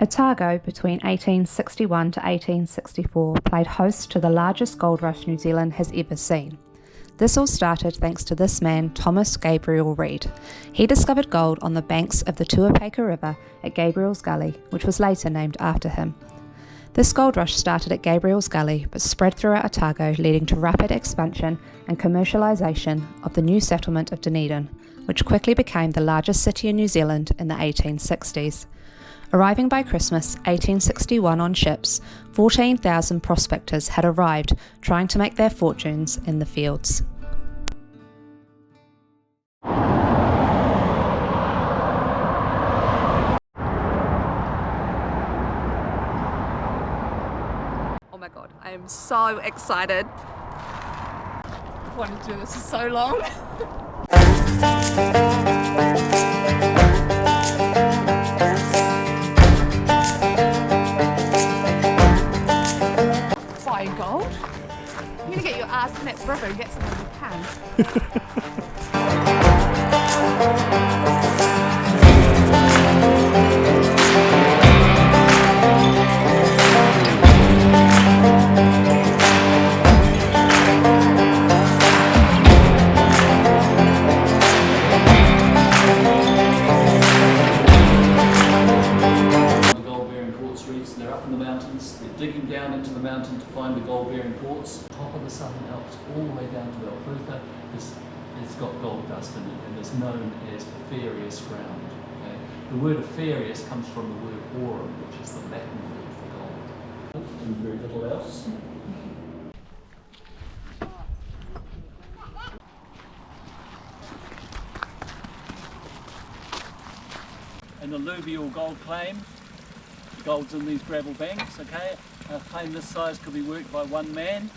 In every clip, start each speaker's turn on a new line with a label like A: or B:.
A: Otago, between 1861 to 1864, played host to the largest gold rush New Zealand has ever seen. This all started thanks to this man, Thomas Gabriel Reid. He discovered gold on the banks of the Tuapeka River at Gabriel's Gully, which was later named after him. This gold rush started at Gabriel's Gully but spread throughout Otago, leading to rapid expansion and commercialisation of the new settlement of Dunedin, which quickly became the largest city in New Zealand in the 1860s. Arriving by Christmas 1861 on ships, 14,000 prospectors had arrived trying to make their fortunes in the fields.
B: Oh my god, I am so excited. I've wanted to do this for so long. Buying gold? You're gonna get your ass in that river and get some when you can.
C: They're up in the mountains, they're digging down into the mountain to find the gold-bearing quartz. Top of the Southern Alps, all the way down to Alberta, it's got gold dust in it, and it's known as Farious ground. Okay? The word Farious comes from the word aurum, which is the Latin word for gold. And very little else. An alluvial gold claim. Gold's in these gravel banks, okay? A claim this size could be worked by one man,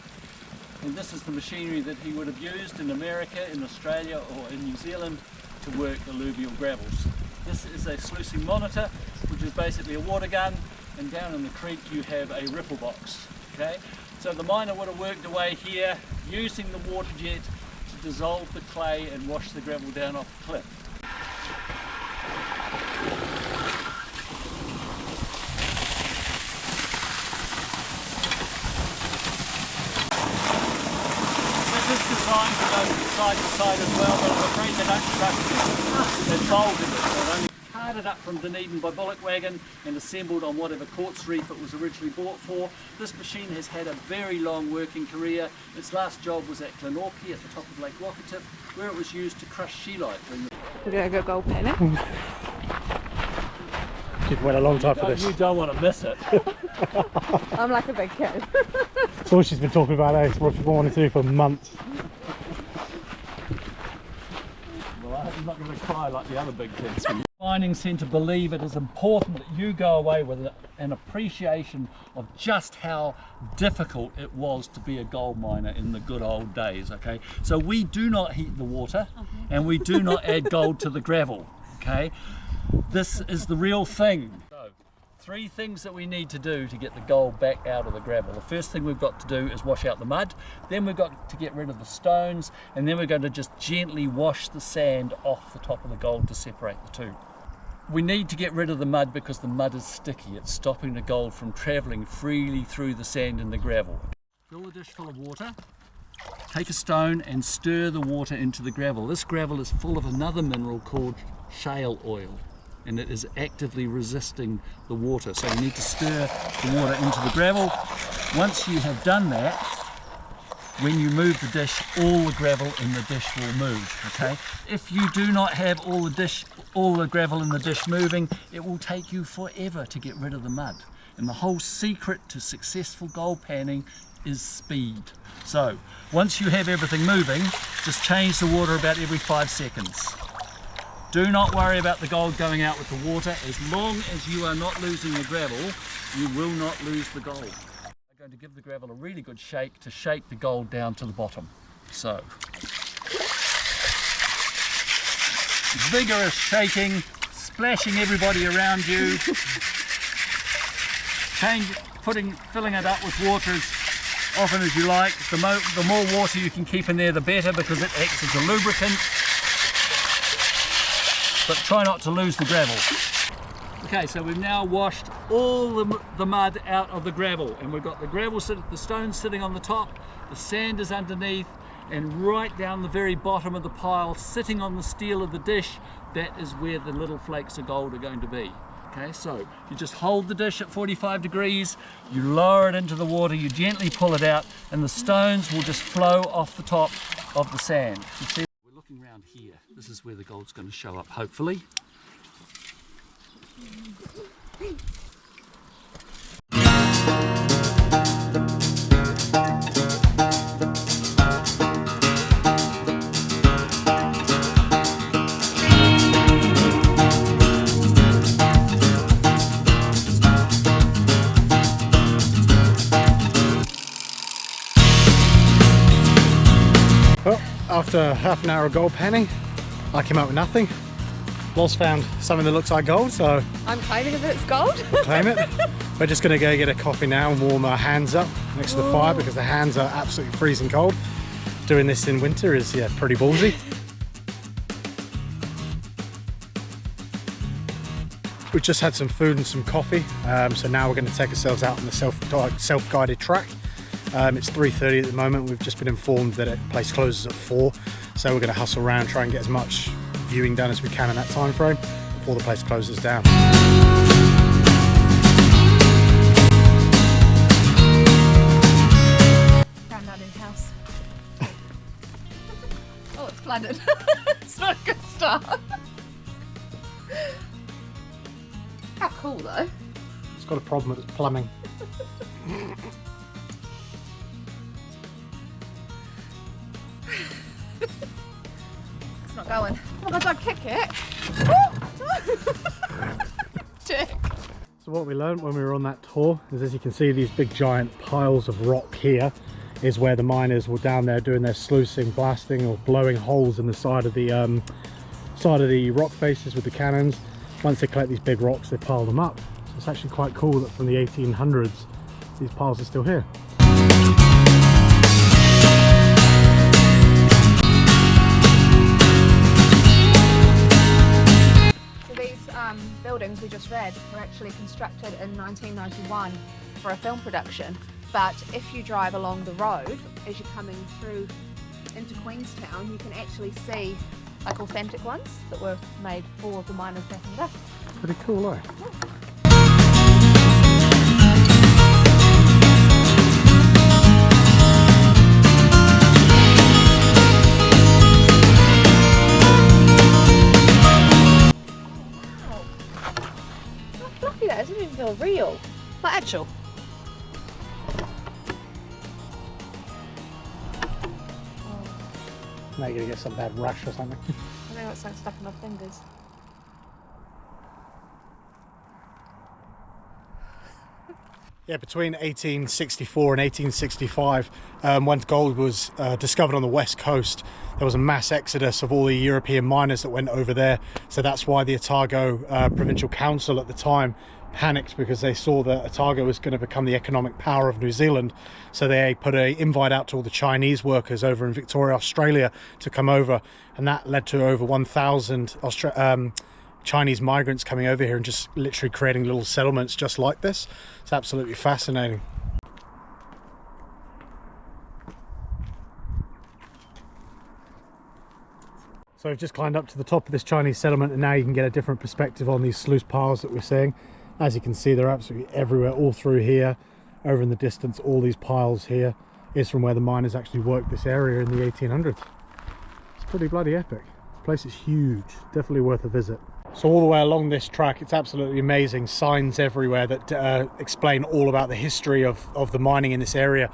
C: and this is the machinery that he would have used in America, in Australia or in New Zealand to work alluvial gravels. This is a sluicing monitor, which is basically a water gun, and down in the creek you have a riffle box, okay? So the miner would have worked away here using the water jet to dissolve the clay and wash the gravel down off the cliff. Designed to go from side to side as well, but I'm afraid they don't trust it. They've folded it. They've only carted up from Dunedin by bullock wagon and assembled on whatever quartz reef it was originally bought for. This machine has had a very long working career. Its last job was at Glenorchy at the top of Lake Rocketip, where it was used to crush scheelite.
B: We're going to go gold panning.
D: You've waited a long time for this.
C: You don't want to miss it.
B: I'm like a big kid.
D: It's all she's been talking about, it's what she's been wanting to do for months.
C: Well, I'm not going to cry like the other big kids. Mining Centre believe it is important that you go away with an appreciation of just how difficult it was to be a gold miner in the good old days, okay? So we do not heat the water and we do not add gold to the gravel, okay? This is the real thing. So, 3 things that we need to do to get the gold back out of the gravel. The first thing we've got to do is wash out the mud, then we've got to get rid of the stones, and then we're going to just gently wash the sand off the top of the gold to separate the two. We need to get rid of the mud because the mud is sticky. It's stopping the gold from travelling freely through the sand and the gravel. Fill a dish full of water. Take a stone and stir the water into the gravel. This gravel is full of another mineral called shale oil, and it is actively resisting the water. So you need to stir the water into the gravel. Once you have done that, when you move the dish, all the gravel in the dish will move, okay? If you do not have all the gravel in the dish moving, it will take you forever to get rid of the mud. And the whole secret to successful gold panning is speed. So once you have everything moving, just change the water about every 5 seconds. Do not worry about the gold going out with the water. As long as you are not losing the gravel, you will not lose the gold. I'm going to give the gravel a really good shake to shake the gold down to the bottom. So, vigorous shaking, splashing everybody around you. Filling it up with water as often as you like. The more water you can keep in there, the better, because it acts as a lubricant. But try not to lose the gravel. Okay, so we've now washed all the mud out of the gravel, and we've got the gravel, the stones sitting on the top, the sand is underneath, and right down the very bottom of the pile, sitting on the steel of the dish, that is where the little flakes of gold are going to be. Okay, so you just hold the dish at 45 degrees, you lower it into the water, you gently pull it out, and the stones will just flow off the top of the sand. You see, we're looking around here. This is where the gold's going to show up, hopefully.
D: Well, after half an hour of gold panning, I came out with nothing. Loz found something that looks like gold, so
B: I'm claiming that it's gold.
D: we'll claim it. We're just gonna go get a coffee now and warm our hands up next to the fire because the hands are absolutely freezing cold. Doing this in winter is, yeah, pretty ballsy. We just had some food and some coffee, so now we're going to take ourselves out on the self-guided track. It's 3:30 at the moment. We've just been informed that the place closes at 4, so we're going to hustle around, try and get as much viewing done as we can in that time frame before the place closes down.
B: Granddad's house. Oh, it's flooded. It's not a good start. How cool though.
D: It's got a problem with its plumbing.
B: It's not going. Oh my god, kick it. Dick.
D: So what we learned when we were on that tour is, as you can see, these big giant piles of rock here is where the miners were down there doing their sluicing, blasting or blowing holes in the side of the rock faces with the cannons. Once they collect these big rocks, they pile them up. So it's actually quite cool that from the 1800s these piles are still here.
B: So these buildings we just read were actually constructed in 1991 for a film production. But if you drive along the road as you're coming through into Queenstown, you can actually see like authentic ones that were made for the miners back in the day.
D: Pretty cool, eh?
B: Wow. How fluffy that is. It doesn't even feel real. Like actual.
D: Now you're gonna get some bad rash or something.
B: I know it's like stuck in my fingers.
D: Yeah, between 1864 and 1865, when gold was discovered on the west coast, there was a mass exodus of all the European miners that went over there. So that's why the Otago Provincial Council at the time panicked, because they saw that Otago was going to become the economic power of New Zealand. So they put an invite out to all the Chinese workers over in Victoria, Australia to come over, and that led to over 1,000 Chinese migrants coming over here and just literally creating little settlements just like this. It's absolutely fascinating. So we've just climbed up to the top of this Chinese settlement, and now you can get a different perspective on these sluice piles that we're seeing. As you can see, they're absolutely everywhere, all through here. Over in the distance, all these piles here is from where the miners actually worked this area in the 1800s. It's pretty bloody epic. This place is huge, definitely worth a visit. So all the way along this track, it's absolutely amazing. Signs everywhere that explain all about the history of the mining in this area.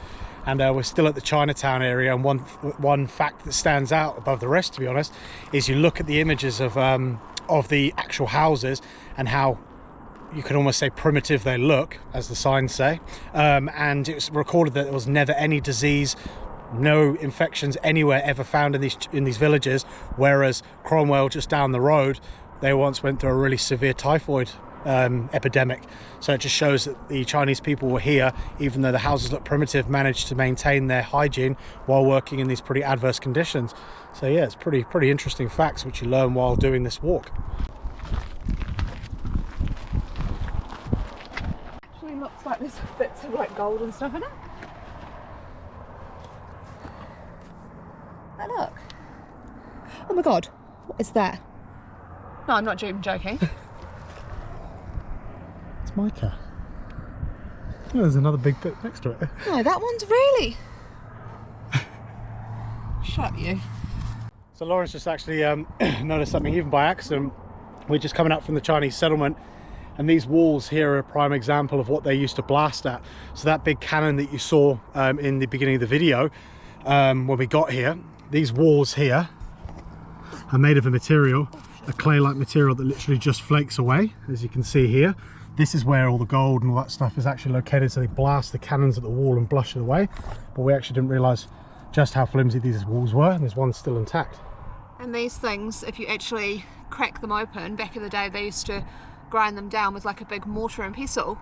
D: And we're still at the Chinatown area, and one fact that stands out above the rest, to be honest, is you look at the images of the actual houses and how you can almost say primitive they look, as the signs say. And it was recorded that there was never any disease, no infections anywhere ever found in these villages, whereas Cromwell, just down the road, they once went through a really severe typhoid epidemic. So it just shows that the Chinese people were here, even though the houses look primitive, managed to maintain their hygiene while working in these pretty adverse conditions. So yeah, it's pretty interesting facts which you learn while doing this walk.
B: actually looks like there's bits of like gold and stuff in it. But look. Oh my god, what is that? No, I'm not even joking.
D: It's mica. Oh, there's another big bit next to it.
B: No, that one's really. Shut you.
D: So Lauren's just actually noticed something even by accident. We're just coming up from the Chinese settlement, and these walls here are a prime example of what they used to blast at. So that big cannon that you saw in the beginning of the video, when we got here, these walls here are made of a material, a clay-like material that literally just flakes away, as you can see here. This is where all the gold and all that stuff is actually located, so they blast the cannons at the wall and blush it away. But we actually didn't realise just how flimsy these walls were, and there's one still intact.
B: And these things, if you actually crack them open, back in the day they used to grind them down with like a big mortar and pestle,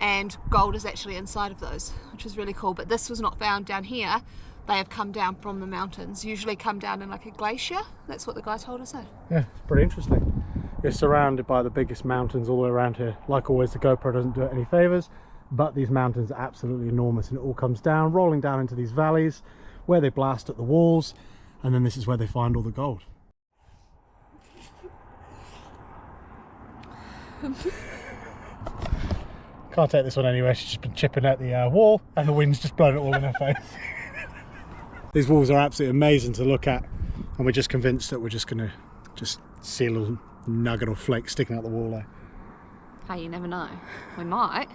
B: and gold is actually inside of those, which is really cool. But this was not found down here. They have come down from the mountains, usually come down in like a glacier. That's what the guy told us.
D: Yeah, it's pretty interesting. You're surrounded by the biggest mountains all the way around here. Like always, the GoPro doesn't do it any favours, but these mountains are absolutely enormous, and it all comes down, rolling down into these valleys where they blast at the walls, and then this is where they find all the gold. Can't take this one anywhere. She's just been chipping at the wall, and the wind's just blown it all in her face. These walls are absolutely amazing to look at, and we're just convinced that we're just going to see a little nugget or flake sticking out the wall there.
B: Hey, you never know. We might.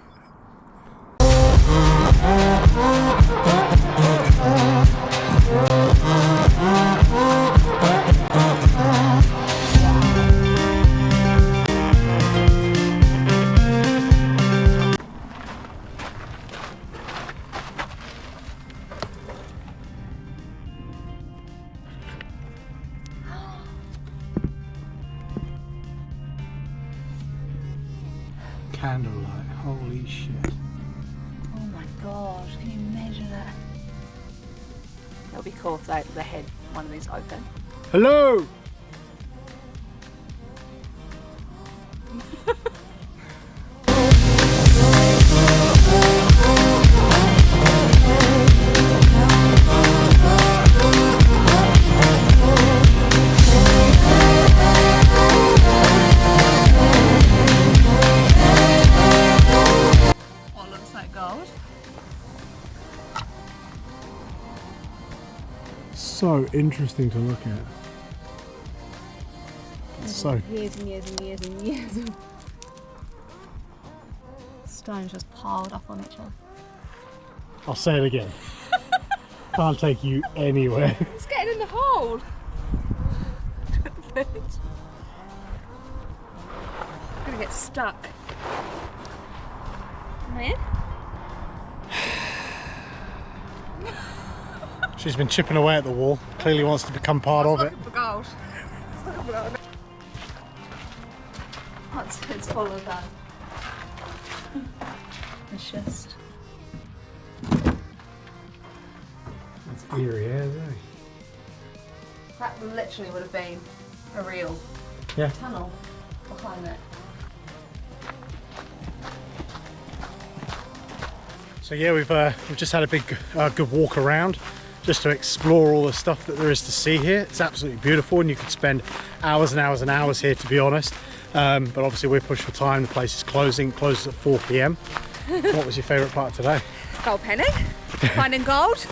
D: Candlelight, holy shit.
B: Oh my gosh, can you imagine that? That would be cool if they had one of these open.
D: Hello!
B: What looks like gold?
D: So interesting to look at. So
B: Years and years and years and years. Stones just piled up on each other.
D: I'll say it again. Can't take you anywhere.
B: It's getting in the hole. I'm gonna get stuck. Man.
D: She's been chipping away at the wall. Clearly wants to become part of it.
B: Looking for gold. Looking for gold. Oh, it's full of it's just.
D: It's eerie, isn't it?
B: That literally would have been a real tunnel behind it.
D: So yeah, we've just had a big good walk around just to explore all the stuff that there is to see here. It's absolutely beautiful, and you could spend hours and hours and hours here, to be honest. But obviously we're pushed for time. The place is closing. It closes at 4 p.m. What was your favourite part today?
B: Gold panning. Finding gold.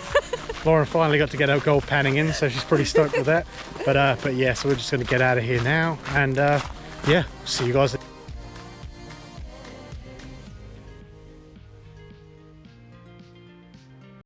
D: Lauren finally got to get her gold panning in, so she's pretty stoked with that. But yeah, so we're just going to get out of here now, and yeah, see you guys.